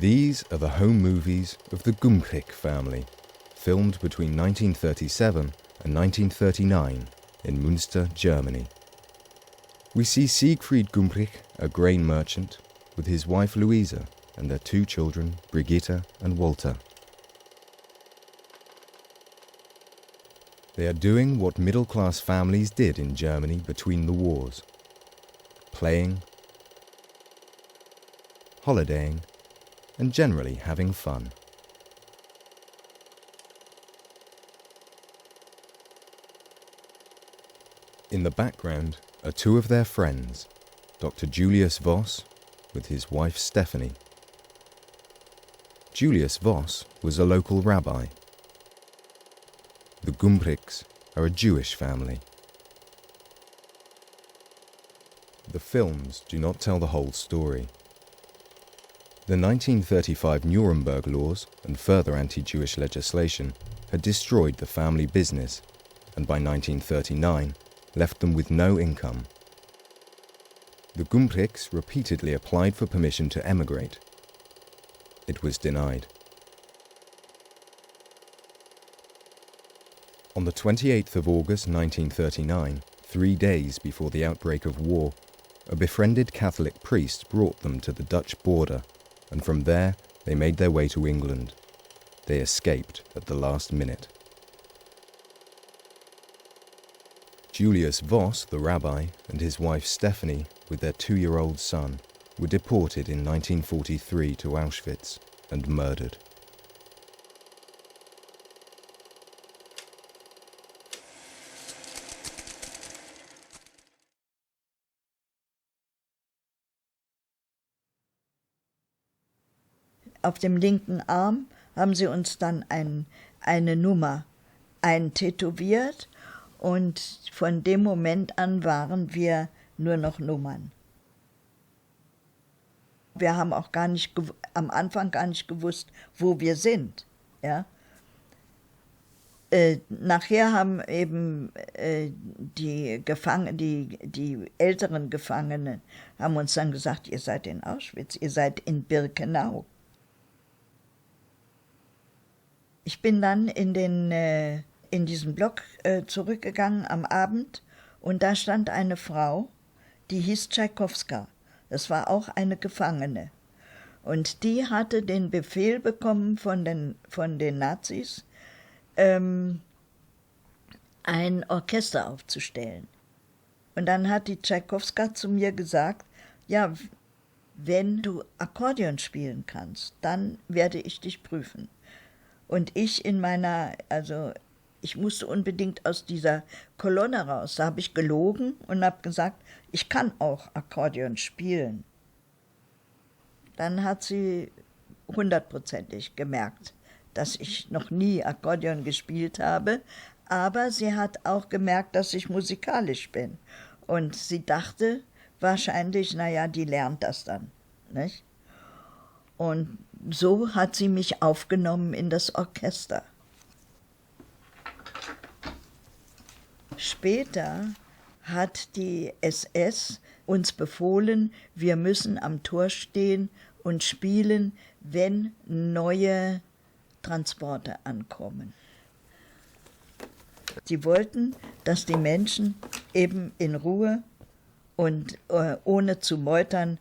These are the home movies of the Gumbrich family, filmed between 1937 and 1939 in Münster, Germany. We see Siegfried Gumbrich, a grain merchant, with his wife Louisa and their two children, Brigitte and Walter. They are doing what middle-class families did in Germany between the wars: playing, holidaying, and generally having fun. In the background are two of their friends, Dr. Julius Voss with his wife Stephanie. Julius Voss was a local rabbi. The Gumbrichs are a Jewish family. The films do not tell the whole story. The 1935 Nuremberg laws and further anti-Jewish legislation had destroyed the family business, and by 1939 left them with no income. The Gumbrichs repeatedly applied for permission to emigrate. It was denied. On the 28th of August 1939, 3 days before the outbreak of war, a befriended Catholic priest brought them to the Dutch border, and from there they made their way to England. They escaped at the last minute. Julius Voss, the rabbi, and his wife Stephanie, with their 2-year-old son, were deported in 1943 to Auschwitz and murdered. Auf dem linken Arm haben sie uns dann eine Nummer eintätowiert, und von dem Moment an waren wir nur noch Nummern. Wir haben auch am Anfang gar nicht gewusst, wo wir sind. Ja? Nachher haben eben die älteren Gefangenen haben uns dann gesagt, ihr seid in Auschwitz, ihr seid in Birkenau. Ich bin dann in diesen Block zurückgegangen am Abend, und da stand eine Frau, die hieß Tschaikowska. Das war auch eine Gefangene. Und die hatte den Befehl bekommen von den Nazis, ein Orchester aufzustellen. Und dann hat die Tschaikowska zu mir gesagt, ja, wenn du Akkordeon spielen kannst, dann werde ich dich prüfen. Und ich ich musste unbedingt aus dieser Kolonne raus. Da habe ich gelogen und habe gesagt, ich kann auch Akkordeon spielen. Dann hat sie 100%ig gemerkt, dass ich noch nie Akkordeon gespielt habe, aber sie hat auch gemerkt, dass ich musikalisch bin. Und sie dachte wahrscheinlich, naja, die lernt das dann, nicht? Und so hat sie mich aufgenommen in das Orchester. Später hat die SS uns befohlen, wir müssen am Tor stehen und spielen, wenn neue Transporte ankommen. Sie wollten, dass die Menschen eben in Ruhe und ohne zu meutern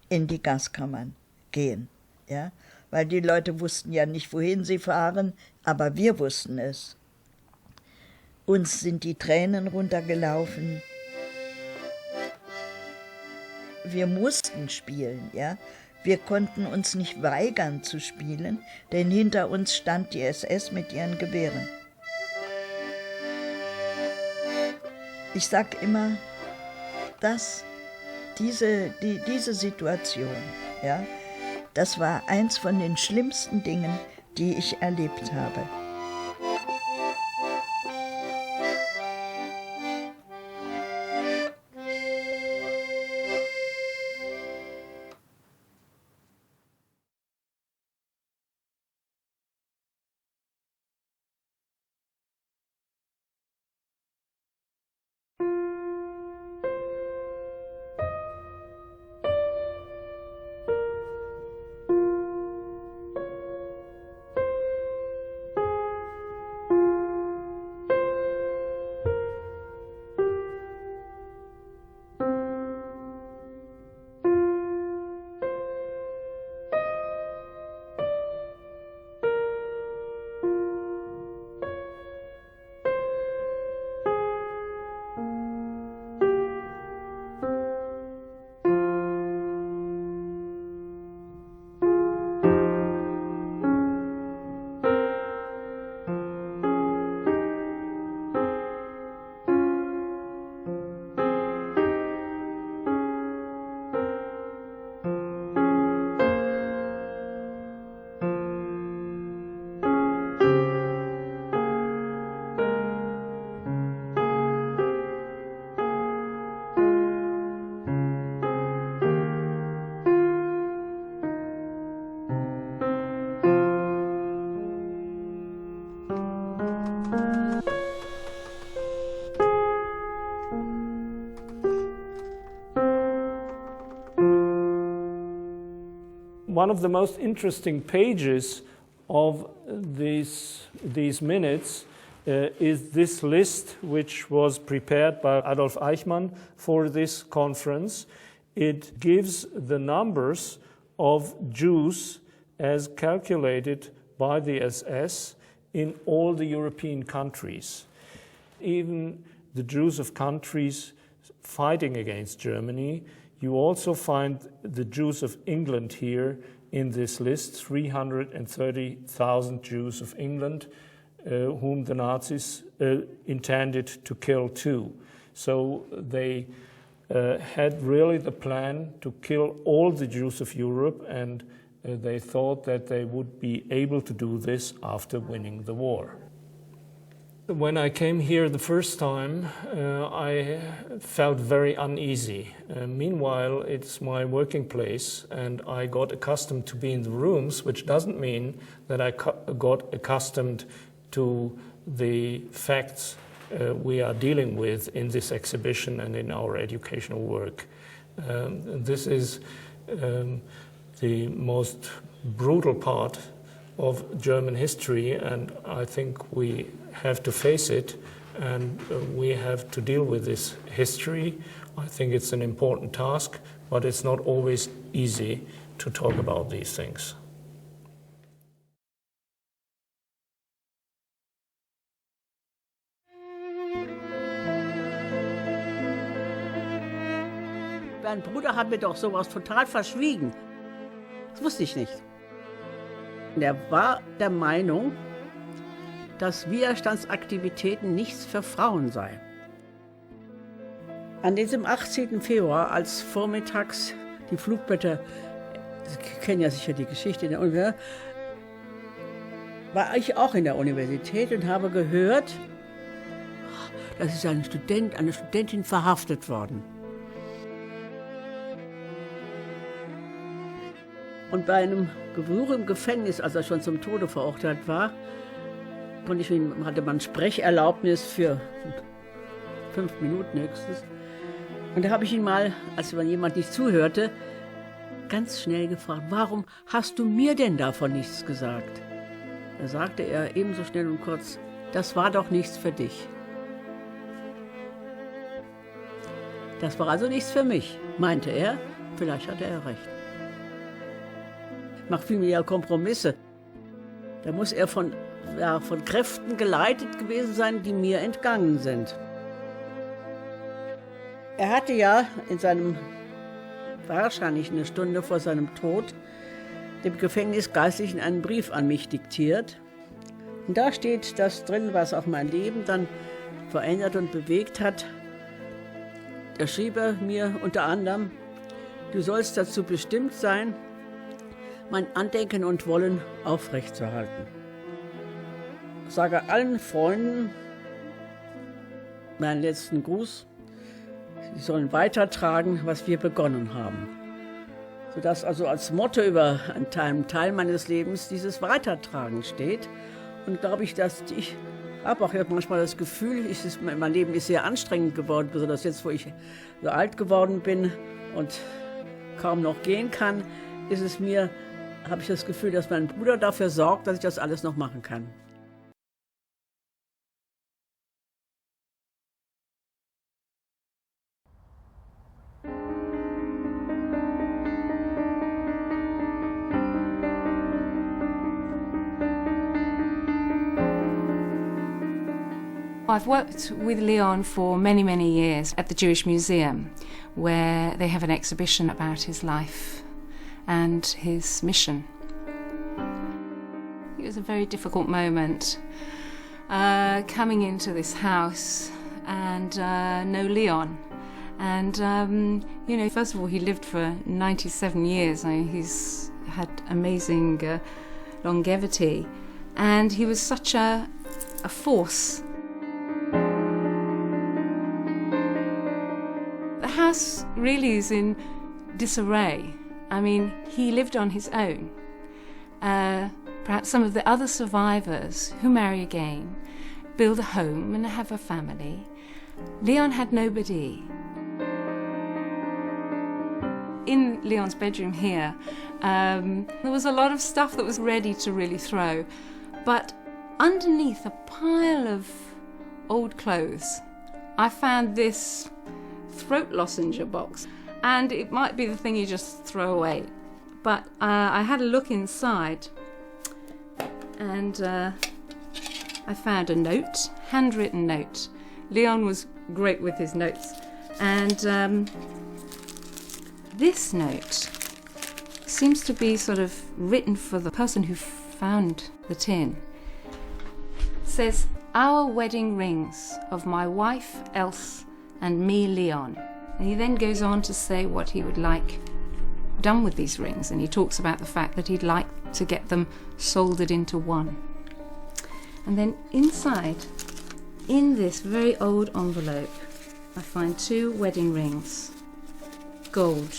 in die Gaskammern gehen. Ja? Weil die Leute wussten ja nicht, wohin sie fahren, aber wir wussten es. Uns sind die Tränen runtergelaufen. Wir mussten spielen, ja. Wir konnten uns nicht weigern zu spielen, denn hinter uns stand die SS mit ihren Gewehren. Ich sag immer, dass diese Situation, ja, das war eins von den schlimmsten Dingen, die ich erlebt habe. one of the most interesting pages of these minutes is this list, which was prepared by Adolf Eichmann for this conference. It gives the numbers of Jews as calculated by the SS in all the European countries. Even the Jews of countries fighting against Germany. You also find the Jews of England here in this list, 330,000 Jews of England, whom the Nazis intended to kill too. So they had really the plan to kill all the Jews of Europe, and they thought that they would be able to do this after winning the war. When I came here the first time, I felt very uneasy. Meanwhile, it's my working place, and I got accustomed to be in the rooms, which doesn't mean that I got accustomed to the facts we are dealing with in this exhibition and in our educational work. This is the most brutal part of German history, and I think we have to face it, and we have to deal with this history. I think it's an important task, but it's not always easy to talk about these things. Mein Bruder hat mir doch sowas total verschwiegen. Das wusste ich nicht. Er war der Meinung, dass Widerstandsaktivitäten nichts für Frauen seien. An diesem 18. Februar, als vormittags die Flugblätter, Sie kennen ja sicher die Geschichte in der Universität, war ich auch in der Universität und habe gehört, dass ist ein Student, eine Studentin verhaftet worden. Und bei einem Besuch im Gefängnis, als er schon zum Tode verurteilt war, hatte man Sprecherlaubnis für 5 Minuten höchstens. Und da habe ich ihn mal, als jemand nicht zuhörte, ganz schnell gefragt, warum hast du mir denn davon nichts gesagt? Da sagte er ebenso schnell und kurz, das war doch nichts für dich. Das war also nichts für mich, meinte er. Vielleicht hatte er recht. Macht viel mehr Kompromisse. Da muss er von Kräften geleitet gewesen sein, die mir entgangen sind. Er hatte ja wahrscheinlich eine Stunde vor seinem Tod, dem Gefängnisgeistlichen einen Brief an mich diktiert. Und da steht das drin, was auch mein Leben dann verändert und bewegt hat. Da schrieb er mir unter anderem, du sollst dazu bestimmt sein, mein Andenken und Wollen aufrechtzuerhalten. Ich sage allen Freunden meinen letzten Gruß. Sie sollen weitertragen, was wir begonnen haben. Sodass also als Motto über einen Teil meines Lebens dieses Weitertragen steht. Und glaube ich, dass ich habe auch manchmal das Gefühl, mein Leben ist sehr anstrengend geworden, besonders jetzt, wo ich so alt geworden bin und kaum noch gehen kann, habe ich das Gefühl, dass mein Bruder dafür sorgt, dass ich das alles noch machen kann. I've worked with Leon for many, many years at the Jewish Museum, where they have an exhibition about his life and his mission. It was a very difficult moment coming into this house and no Leon. And, first of all, he lived for 97 years. He's had amazing longevity. And he was such a force. The house really is in disarray. I mean, he lived on his own. Perhaps some of the other survivors who marry again, build a home and have a family. Leon had nobody. In in Leon's bedroom here, there was a lot of stuff that was ready to really throw. But underneath a pile of old clothes, I found this throat lozenge box. And it might be the thing you just throw away. But I had a look inside, and I found a note, handwritten note. Leon was great with his notes. And this note seems to be sort of written for the person who found the tin. It says, "Our wedding rings of my wife Else and me Leon." And he then goes on to say what he would like done with these rings, and he talks about the fact that he'd like to get them soldered into one. And then inside, in this very old envelope, I find 2 wedding rings, gold.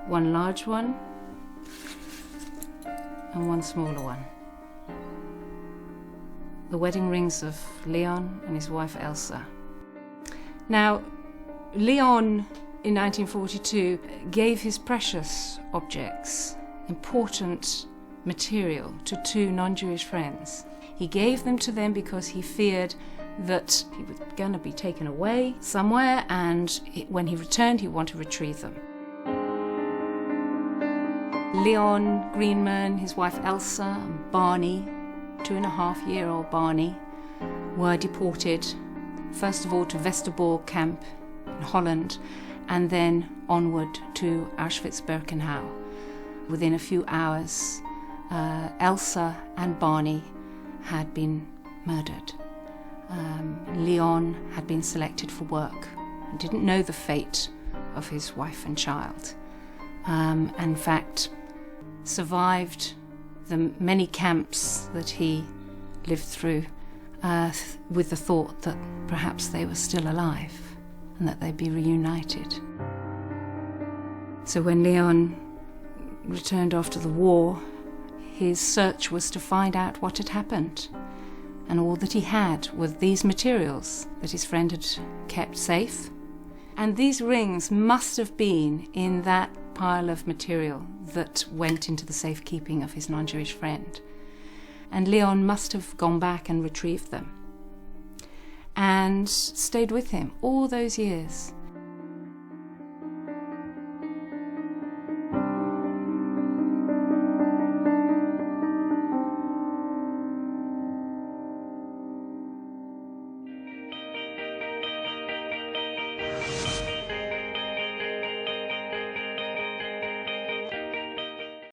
One large one and one smaller one. The wedding rings of Leon and his wife Elsa. Now, Leon in 1942 gave his precious objects, important material, to 2 non-Jewish friends. He gave them to them because he feared that he was going to be taken away somewhere, and when he returned, he wanted to retrieve them. Leon Greenman, his wife Elsa, and Barney, 2.5-year-old Barney, were deported, first of all to Westerbork camp in Holland, and then onward to Auschwitz-Birkenau. Within a few hours, Elsa and Barney had been murdered. Leon had been selected for work and didn't know the fate of his wife and child. And in fact, survived the many camps that he lived through with the thought that perhaps they were still alive and that they'd be reunited. So when Leon returned after the war, his search was to find out what had happened. And all that he had were these materials that his friend had kept safe. And these rings must have been in that pile of material that went into the safekeeping of his non-Jewish friend. And Leon must have gone back and retrieved them and stayed with him all those years.